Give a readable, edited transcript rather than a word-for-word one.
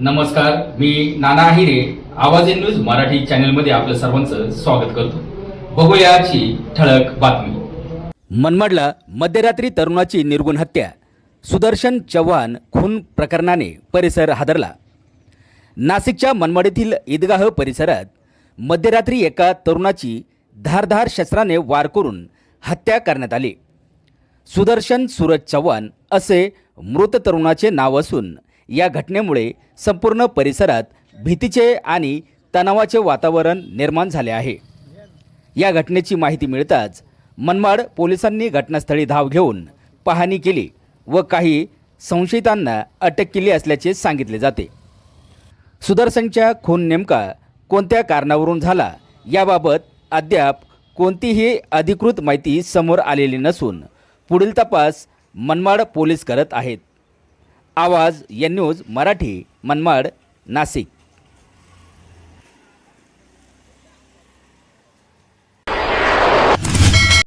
नमस्कार, मी नाना आहिरे. आवाज in news Marathi चॅनलमध्ये आपलं सर्वांचं स्वागत करतो. बघूया आजची ठळक बातमी. मनमाडला मध्यरात्री तरुणाची निर्गुण हत्या. सुदर्शन चव्हाण खून प्रकरणाने परिसर हादरला. नाशिकच्या मनमाडीतील ईदगाह परिसरात मध्यरात्री एका तरुणाची धारदार शस्त्राने वार करून हत्या करण्यात आली. सुदर्शन सूरज चव्हाण असे मृत तरुणाचे नाव असून या घटनेमुळे संपूर्ण परिसरात भीतीचे आणि तणावाचे वातावरण निर्माण झाले आहे. या घटनेची माहिती मिळताच मनमाड पोलिसांनी घटनास्थळी धाव घेऊन पाहणी केली व काही संशयितांना अटक केली असल्याचे सांगितले जाते. सुदर्शनचा खून नेमका कोणत्या कारणावरून झाला याबाबत अद्याप कोणतीही अधिकृत माहिती समोर आलेली नसून पुढील तपास मनमाड पोलीस करत आहेत. आवाज एन न्यूज मराठी, मनमाड, नाशिक.